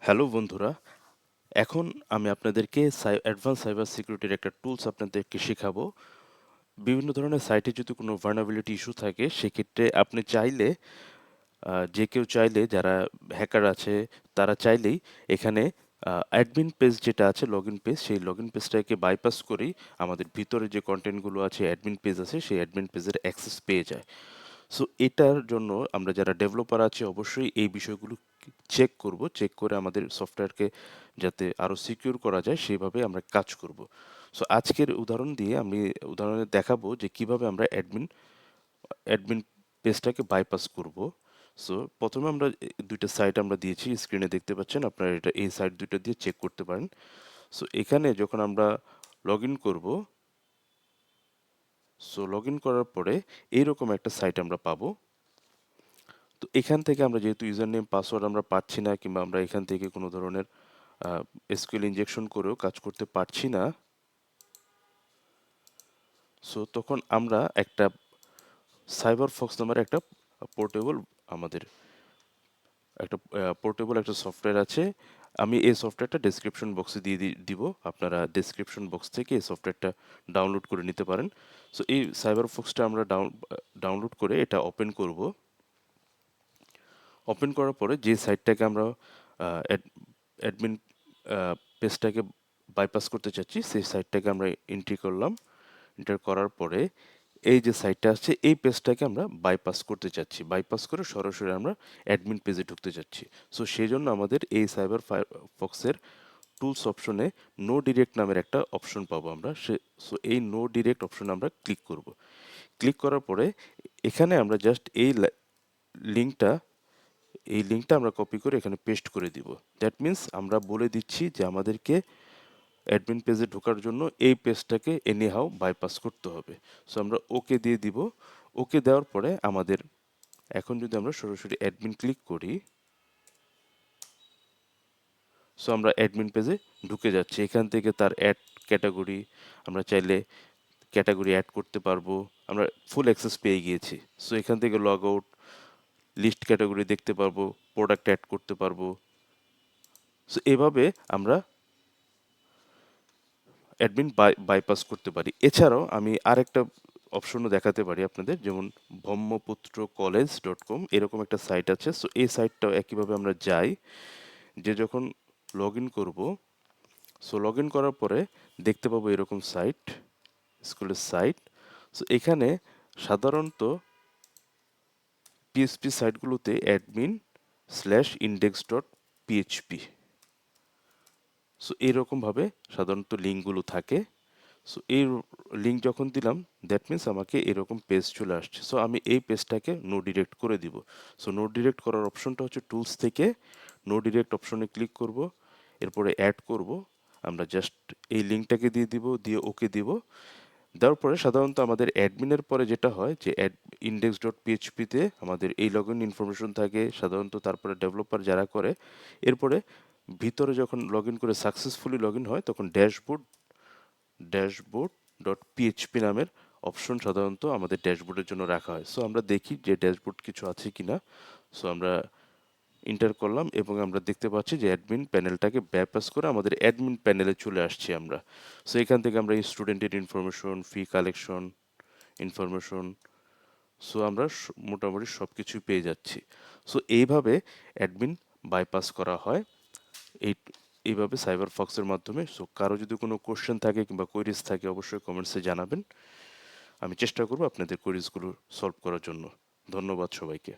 Hello বন্ধুরা, এখন আমি আপনাদেরকে অ্যাডভান্স সাইবার সিকিউরিটির একটা টুলস আপনাদেরকে শেখাবো। বিভিন্ন ধরনের সাইটে যদি কোনো ভালনারেবিলিটি ইস্যু থাকে, সেক্ষেত্রে আপনি চাইলে যে কেউ চাইলে যারা হ্যাকার আছে তারা চাইলেই এখানে অ্যাডমিন পেজ যেটা আছে লগইন পেজ, সেই লগইন পেজটাকে বাইপাস করেই আমাদের ভিতরে যে কন্টেন্টগুলো আছে অ্যাডমিন পেজ আছে সেই অ্যাডমিন পেজের অ্যাক্সেস পেয়ে যায়। সো এটার জন্য আমরা যারা ডেভেলপার আছি অবশ্যই এই বিষয়গুলো চেক করব, চেক করে আমাদের সফটওয়্যারকে যাতে আরও সিকিউর করা যায় সেইভাবে আমরা কাজ করব। সো আজকের উদাহরণ দিয়ে আমি উদাহরণে দেখাবো যে কিভাবে আমরা অ্যাডমিন পেজটাকে বাইপাস করব। সো প্রথমে আমরা দুইটা সাইট আমরা দিয়েছি, স্ক্রিনে দেখতে পাচ্ছেন, আপনারা এটা এই সাইট দুইটা দিয়ে চেক করতে পারেন। সো এখানে যখন আমরা লগ ইন করবো, সো লগ ইন করার পরে এইরকম একটা সাইট আমরা পাবো। তো এখান থেকে আমরা যেহেতু ইউজার নেম পাসওয়ার্ড আমরা পাচ্ছি না, কিংবা আমরা এখান থেকে কোনো ধরনের এসকিউএল ইনজেকশন করেও কাজ করতে পারছি না, সো তখন আমরা একটা সাইবার ফক্স নামের একটা পোর্টেবল আমাদের একটা পোর্টেবল একটা সফটওয়্যার আছে। আমি এই সফটওয়্যারটা ডেসক্রিপশন বক্সে দিয়ে দিব, আপনারা ডেসক্রিপশন বক্স থেকে এই সফটওয়্যারটা ডাউনলোড করে নিতে পারেন। সো এই সাইবার ফক্সটা আমরা ডাউনলোড করে এটা ওপেন করব। ওপেন করার পরে যে সাইটটাকে আমরা অ্যাডমিন পেজটাকে বাইপাস করতে চাচ্ছি সেই সাইটটাকে আমরা এন্ট্রি করলাম। এন্টার করার পরে এই যে সাইটটা আছে এই পেজটাকে আমরা বাইপাস করতে চাচ্ছি, বাইপাস করে সরাসরি আমরা অ্যাডমিন পেজে ঢুকতে চাচ্ছি। সো সেই জন্য আমাদের এই সাইবার ফক্সের টুলস অপশনে নো ডিরেক্ট নামের একটা অপশন পাবো আমরা। সো এই নো ডিরেক্ট অপশনে আমরা ক্লিক করব। ক্লিক করার পরে এখানে আমরা জাস্ট লিঙ্কটা আমরা কপি করে এখানে পেস্ট করে দিব। দ্যাট মিন্স আমরা বলে দিচ্ছি যে আমাদেরকে অ্যাডমিন পেজে ঢোকার জন্য এই পেজটাকে এনিহাউ বাইপাস করতে হবে। সো আমরা ওকে দিয়ে দিব। ওকে দেওয়ার পরে আমাদের এখন যদি আমরা সরাসরি অ্যাডমিন ক্লিক করি, সো আমরা অ্যাডমিন পেজে ঢুকে যাচ্ছি। এখান থেকে তার অ্যাড ক্যাটাগরি আমরা চাইলে ক্যাটাগরি অ্যাড করতে পারবো। আমরা ফুল অ্যাক্সেস পেয়ে গিয়েছি। সো এখান থেকে লগ আউট, লিস্ট ক্যাটাগরি দেখতে পারবো, প্রোডাক্ট অ্যাড করতে পারবো। সো এভাবে আমরা অ্যাডমিন বাইপাস করতে পারি। এছাড়াও আমি আরেকটা অপশনও দেখাতে পারি আপনাদের, যেমন ব্রহ্মপুত্র কলেজ.com এরকম একটা সাইট আছে। সো এই সাইটটাও একইভাবে আমরা যাই, যে যখন লগ ইন করবো, সো লগ ইন করার পরে দেখতে পাবো এরকম সাইট, স্কুলের সাইট। সো এখানে সাধারণত পিএইচপি সাইটগুলোতে admin/index.php, সো এইরকমভাবে সাধারণত লিঙ্কগুলো থাকে। সো এই লিঙ্ক যখন দিলাম, দ্যাট মিন্স আমাকে এরকম পেজ চলে আসছে। সো আমি এই পেজটাকে নো ডিরেক্ট করে দিব। সো নো ডিরেক্ট করার অপশনটা হচ্ছে টুলস থেকে নো ডিরেক্ট অপশনে ক্লিক করব, এরপরে অ্যাড করব। আমরা জাস্ট এই লিঙ্কটাকে দিয়ে দিব, দিয়ে ওকে দিব। দেওয়ার পরে সাধারণত আমাদের অ্যাডমিনের পরে যেটা হয় যে index.php-তে আমাদের এই লগ ইন ইনফরমেশন থাকে সাধারণত, তারপরে ডেভেলপার যারা করে, এরপরে ভিতরে যখন লগ ইন করে সাকসেসফুলি লগ ইন হয় তখন ড্যাশবোর্ড.পিএইচপি নামের অপশন সাধারণত আমাদের ড্যাশবোর্ডের জন্য রাখা হয়। সো আমরা দেখি যে ড্যাশবোর্ড কিছু আছে কিনা। সো আমরা এন্টার করলাম এবং আমরা দেখতে পাচ্ছি যে অ্যাডমিন প্যানেলটাকে বাইপাস করে আমাদের অ্যাডমিন প্যানেলে চলে আসছি আমরা। সো এখান থেকে আমরা এই স্টুডেন্টের ইনফরমেশন, ফি কালেকশন ইনফরমেশন, সো আমরা মোটামুটি সব কিছুই পেয়ে যাচ্ছি। সো এইভাবে অ্যাডমিন বাইপাস করা হয় এই এইভাবে সাইবার ফক্সের মাধ্যমে। সো কারো যদি কোনো কোশ্চেন থাকে কিংবা কোয়েরিজ থাকে অবশ্যই কমেন্টসে জানাবেন। আমি চেষ্টা করব আপনাদের কোয়েরিজগুলো সলভ করার জন্য। ধন্যবাদ সবাইকে।